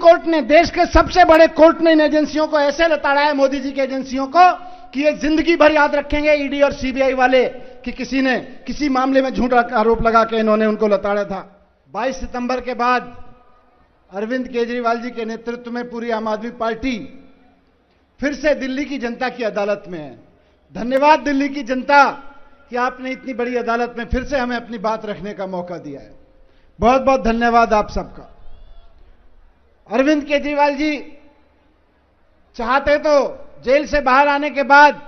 Court ने, देश के सबसे बड़े कोर्ट ने इन एजेंसियों को ऐसे लताड़ा है, मोदी जी की एजेंसियों को, कि ये जिंदगी भर याद रखेंगे ईडी और सीबीआई वाले कि किसी ने किसी मामले में झूठा आरोप लगा के इन्होंने उनको लताड़ा था। 22 सितंबर के बाद अरविंद केजरीवाल जी के नेतृत्व में पूरी आम आदमी पार्टी फिर से दिल्ली की जनता की अदालत में है। धन्यवाद दिल्ली की जनता कि आपने इतनी बड़ी अदालत में फिर से हमें अपनी बात रखने का मौका दिया है। बहुत बहुत धन्यवाद आप सबका। अरविंद केजरीवाल जी चाहते तो जेल से बाहर आने के बाद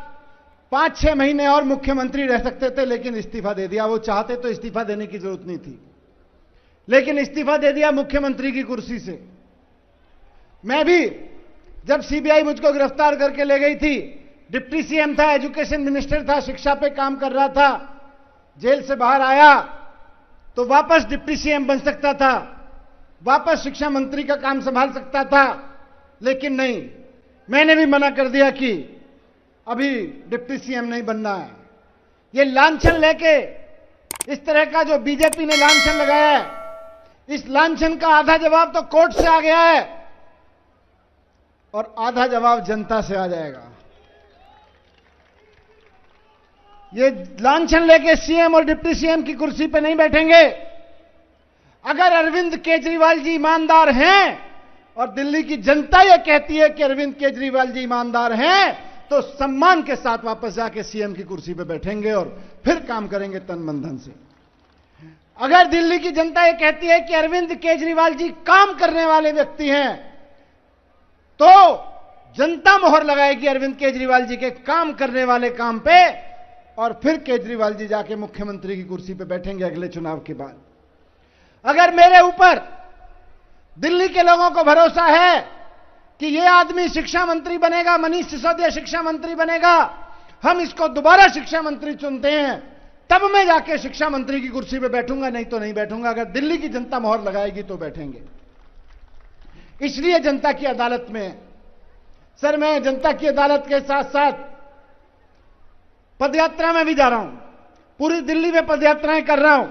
5-6 महीने और मुख्यमंत्री रह सकते थे, लेकिन इस्तीफा दे दिया। वो चाहते तो इस्तीफा देने की जरूरत नहीं थी, लेकिन इस्तीफा दे दिया मुख्यमंत्री की कुर्सी से। मैं भी जब सीबीआई मुझको गिरफ्तार करके ले गई थी, डिप्टी सीएम था, एजुकेशन मिनिस्टर था, शिक्षा पे काम कर रहा था, जेल से बाहर आया तो वापस डिप्टी सीएम बन सकता था, वापस शिक्षा मंत्री का काम संभाल सकता था, लेकिन नहीं, मैंने भी मना कर दिया कि अभी डिप्टी सीएम नहीं बनना है। ये लांछन लेके, इस तरह का जो बीजेपी ने लांछन लगाया है, इस लांछन का आधा जवाब तो कोर्ट से आ गया है और आधा जवाब जनता से आ जाएगा। ये लांछन लेके सीएम और डिप्टी सीएम की कुर्सी पे नहीं बैठेंगे। अगर अरविंद केजरीवाल जी ईमानदार हैं और दिल्ली की जनता ये कहती है कि अरविंद केजरीवाल जी ईमानदार हैं, तो सम्मान के साथ वापस जाके सीएम की कुर्सी पे बैठेंगे और फिर काम करेंगे तन मन धन से। अगर दिल्ली की जनता ये कहती है कि अरविंद केजरीवाल जी काम करने वाले व्यक्ति हैं, तो जनता मोहर लगाएगी अरविंद केजरीवाल जी के काम करने वाले काम पे, और फिर केजरीवाल जी जाके मुख्यमंत्री की कुर्सी पे बैठेंगे अगले चुनाव के बाद। अगर मेरे ऊपर दिल्ली के लोगों को भरोसा है कि ये आदमी शिक्षा मंत्री बनेगा, मनीष सिसोदिया शिक्षा मंत्री बनेगा, हम इसको दोबारा शिक्षा मंत्री चुनते हैं, तब मैं जाके शिक्षा मंत्री की कुर्सी पे बैठूंगा, नहीं तो नहीं बैठूंगा। अगर दिल्ली की जनता मोहर लगाएगी तो बैठेंगे। इसलिए जनता की अदालत में सर, मैं जनता की अदालत के साथ साथ पदयात्रा में भी जा रहा हूं, पूरी दिल्ली में पदयात्राएं कर रहा हूं।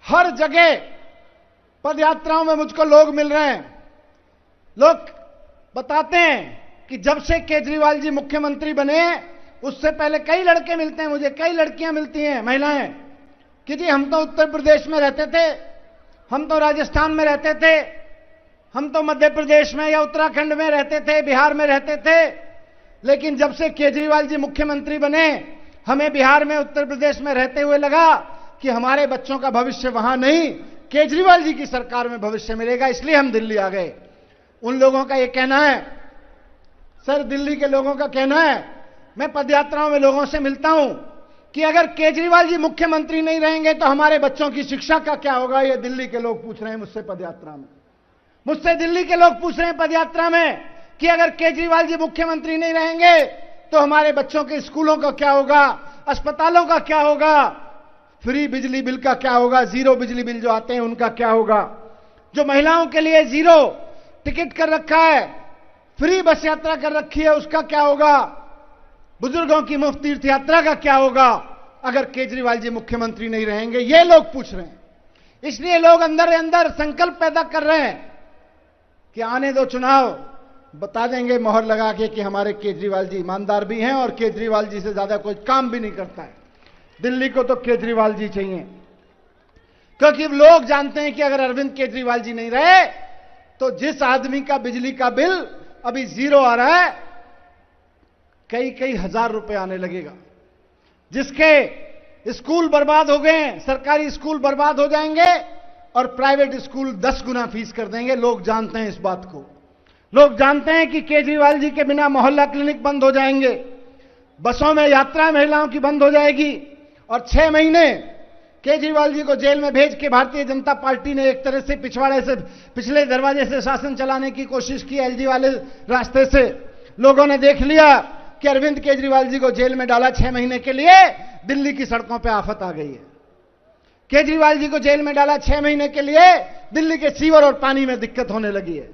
हर जगह पदयात्राओं में मुझको लोग मिल रहे हैं। लोग बताते हैं कि जब से केजरीवाल जी मुख्यमंत्री बने, उससे पहले कई लड़के मिलते हैं मुझे, कई लड़कियां मिलती हैं, महिलाएं, कि जी हम तो उत्तर प्रदेश में रहते थे, हम तो राजस्थान में रहते थे, हम तो मध्य प्रदेश में या उत्तराखंड में रहते थे, बिहार में रहते थे, लेकिन जब से केजरीवाल जी मुख्यमंत्री बने, हमें बिहार में, उत्तर प्रदेश में रहते हुए लगा कि हमारे बच्चों का भविष्य वहां नहीं, केजरीवाल जी की सरकार में भविष्य मिलेगा, इसलिए हम दिल्ली आ गए। उन लोगों का यह कहना है, सर दिल्ली के लोगों का कहना है, मैं पदयात्राओं में लोगों से मिलता हूं कि अगर केजरीवाल जी मुख्यमंत्री नहीं रहेंगे तो हमारे बच्चों की शिक्षा का क्या होगा। ये दिल्ली के लोग पूछ रहे हैं मुझसे पदयात्रा में, मुझसे दिल्ली के लोग पूछ रहे हैं पदयात्रा में कि अगर केजरीवाल जी मुख्यमंत्री नहीं रहेंगे तो हमारे बच्चों के स्कूलों का क्या होगा, अस्पतालों का क्या होगा, फ्री बिजली बिल का क्या होगा, जीरो बिजली बिल जो आते हैं उनका क्या होगा, जो महिलाओं के लिए जीरो टिकट कर रखा है, फ्री बस यात्रा कर रखी है, उसका क्या होगा, बुजुर्गों की मुफ्त तीर्थ यात्रा का क्या होगा अगर केजरीवाल जी मुख्यमंत्री नहीं रहेंगे। ये लोग पूछ रहे हैं। इसलिए लोग अंदर अंदर संकल्प पैदा कर रहे हैं कि आने दो चुनाव, बता देंगे मोहर लगा के कि हमारे केजरीवाल जी ईमानदार भी हैं और केजरीवाल जी से ज्यादा कोई काम भी नहीं करता है। दिल्ली को तो केजरीवाल जी चाहिए, क्योंकि लोग जानते हैं कि अगर अरविंद केजरीवाल जी नहीं रहे तो जिस आदमी का बिजली का बिल अभी जीरो आ रहा है, कई कई हजार रुपए आने लगेगा, जिसके स्कूल बर्बाद हो गए, सरकारी स्कूल बर्बाद हो जाएंगे और प्राइवेट स्कूल 10 गुना फीस कर देंगे। लोग जानते हैं इस बात को। लोग जानते हैं कि केजरीवाल जी के बिना मोहल्ला क्लिनिक बंद हो जाएंगे, बसों में यात्रा महिलाओं की बंद हो जाएगी, और 6 महीने केजरीवाल जी को जेल में भेज के भारतीय जनता पार्टी ने एक तरह से पिछवाड़े से, पिछले दरवाजे से शासन चलाने की कोशिश की, एलजी वाले रास्ते से। लोगों ने देख लिया कि अरविंद केजरीवाल जी को जेल में डाला 6 महीने के लिए, दिल्ली की सड़कों पर आफत आ गई है। केजरीवाल जी को जेल में डाला 6 महीने के लिए, दिल्ली के सीवर और पानी में दिक्कत होने लगी है।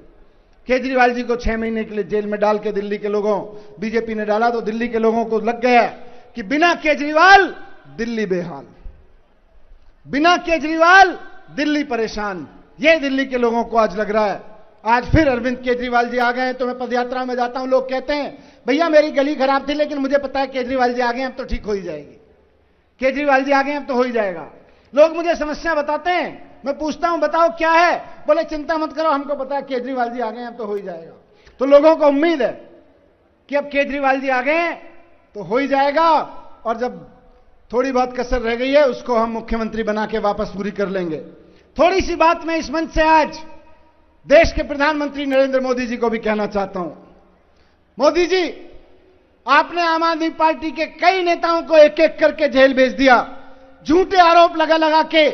केजरीवाल जी को 6 महीने के लिए जेल में डाल के दिल्ली के लोगों, बीजेपी ने डाला तो दिल्ली के लोगों को लग गया कि बिना केजरीवाल दिल्ली बेहाल, बिना केजरीवाल दिल्ली परेशान। ये दिल्ली के लोगों को आज लग रहा है। आज फिर अरविंद केजरीवाल जी आ गए हैं। तो मैं पदयात्रा में जाता हूं, लोग कहते हैं भैया मेरी गली खराब थी लेकिन मुझे पता है केजरीवाल जी आ गए अब तो ठीक हो ही जाएगी, केजरीवाल जी आ गए अब तो हो ही जाएगा। लोग मुझे समस्या बताते हैं, मैं पूछता हूं बताओ क्या है, बोले चिंता मत करो हमको पता है केजरीवाल जी आ गए अब तो हो ही जाएगा। तो लोगों को उम्मीद है कि अब केजरीवाल जी आ गए तो हो ही जाएगा, और जब थोड़ी बहुत कसर रह गई है उसको हम मुख्यमंत्री बना के वापस पूरी कर लेंगे। थोड़ी सी बात मैं इस मंच से आज देश के प्रधानमंत्री नरेंद्र मोदी जी को भी कहना चाहता हूं। मोदी जी, आपने आम आदमी पार्टी के कई नेताओं को एक एक करके जेल भेज दिया, झूठे आरोप लगा लगा के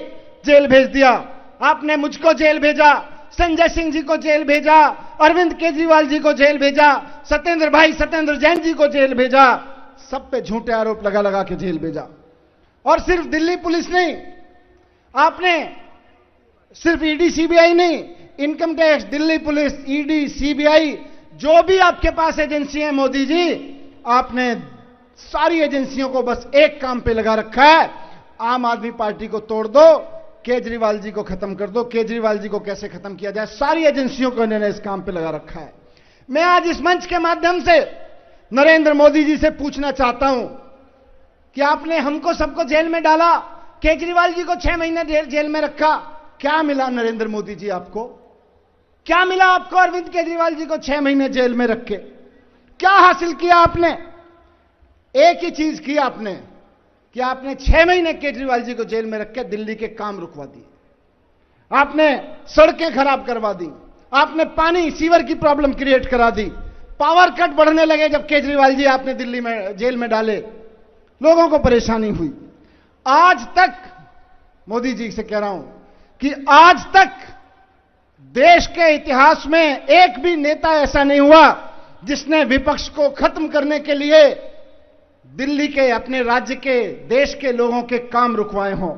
जेल भेज दिया। आपने मुझको जेल भेजा, संजय सिंह जी को जेल भेजा, अरविंद केजरीवाल जी को जेल भेजा, सत्येंद्र जैन जी को जेल भेजा, सब पे झूठे आरोप लगा लगा के जेल भेजा। और सिर्फ दिल्ली पुलिस नहीं, आपने सिर्फ ईडी सीबीआई नहीं, income tax, Delhi police, ED CBI, जो भी आपके पास एजेंसी है मोदी जी, आपने सारी एजेंसियों को बस एक काम पे लगा रखा है, आम आदमी पार्टी को तोड़ दो, केजरीवाल जी को खत्म कर दो। केजरीवाल जी को कैसे खत्म किया जाए, सारी एजेंसियों को इन्होंने इस काम पे लगा रखा है। मैं आज इस मंच के माध्यम से नरेंद्र मोदी जी से पूछना चाहता हूं कि आपने हमको सबको जेल में डाला, केजरीवाल जी को 6 महीने जेल में रखा, क्या मिला नरेंद्र मोदी जी आपको? क्या मिला आपको अरविंद केजरीवाल जी को 6 महीने जेल में रख के? क्या हासिल किया आपने? एक ही चीज की आपने कि आपने 6 महीने केजरीवाल जी को जेल में रख के दिल्ली के काम रुकवा दिए, आपने सड़कें खराब करवा दी, आपने पानी सीवर की प्रॉब्लम क्रिएट करा दी, पावर कट बढ़ने लगे जब केजरीवाल जी आपने दिल्ली में जेल में डाले, लोगों को परेशानी हुई। आज तक मोदी जी से कह रहा हूं कि आज तक देश के इतिहास में एक भी नेता ऐसा नहीं हुआ जिसने विपक्ष को खत्म करने के लिए दिल्ली के, अपने राज्य के, देश के लोगों के काम रुकवाए हों।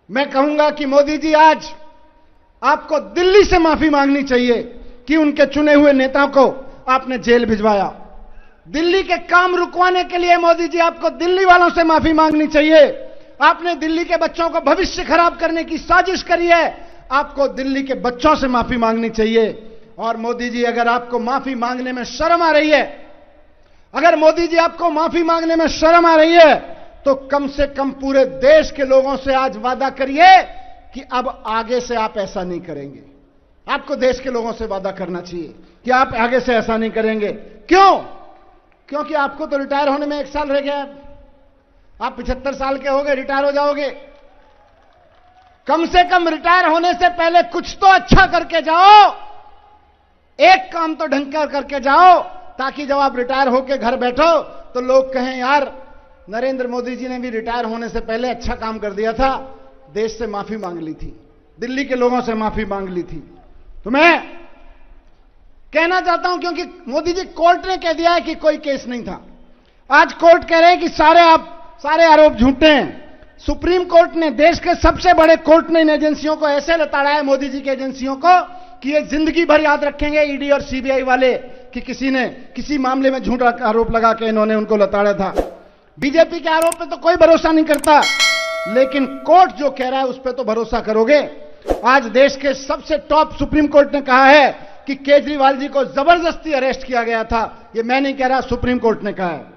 मैं कहूंगा कि मोदी जी आज आपको दिल्ली से माफी मांगनी चाहिए कि उनके चुने हुए नेताओं को आपने जेल भिजवाया। दिल्ली के काम रुकवाने के लिए मोदी जी आपको दिल्ली वालों से माफी मांगनी चाहिए। आपने दिल्ली के बच्चों का भविष्य खराब करने की साजिश करी है, आपको दिल्ली के बच्चों से माफी मांगनी चाहिए। और मोदी जी, अगर आपको माफी मांगने में शर्म आ रही है, अगर मोदी जी आपको माफी मांगने में शर्म आ रही है, तो कम से कम पूरे देश के लोगों से आज वादा करिए कि अब आगे से आप ऐसा नहीं करेंगे। आपको देश के लोगों से वादा करना चाहिए कि आप आगे से ऐसा नहीं करेंगे। क्यों? क्योंकि आपको तो रिटायर होने में 1 साल रह गया। आप 75 साल के हो गए, रिटायर हो जाओगे। कम से कम रिटायर होने से पहले कुछ तो अच्छा करके जाओ, एक काम तो ढंग कर करके जाओ, ताकि जब आप रिटायर होकर घर बैठो तो लोग कहें यार नरेंद्र मोदी जी ने भी रिटायर होने से पहले अच्छा काम कर दिया था, देश से माफी मांग ली थी, दिल्ली के लोगों से माफी मांग ली थी। तो मैं कहना चाहता हूं, क्योंकि मोदी जी, कोर्ट ने कह दिया है कि कोई केस नहीं था। आज कोर्ट कह रहे हैं कि सारे आरोप झूठे हैं। सुप्रीम कोर्ट ने, देश के सबसे बड़े कोर्ट ने इन एजेंसियों को ऐसे लताड़ा है, मोदी जी की एजेंसियों को, कि ये जिंदगी भर याद रखेंगे ईडी और सीबीआई वाले कि किसी ने किसी मामले में झूठा आरोप लगा के इन्होंने उनको लताड़ा था। बीजेपी के आरोप पे तो कोई भरोसा नहीं करता, लेकिन कोर्ट जो कह रहा है उस पर तो भरोसा करोगे। आज देश के सबसे टॉप सुप्रीम कोर्ट ने कहा है कि केजरीवाल जी को जबरदस्ती अरेस्ट किया गया था। ये मैं नहीं कह रहा, सुप्रीम कोर्ट ने कहा है।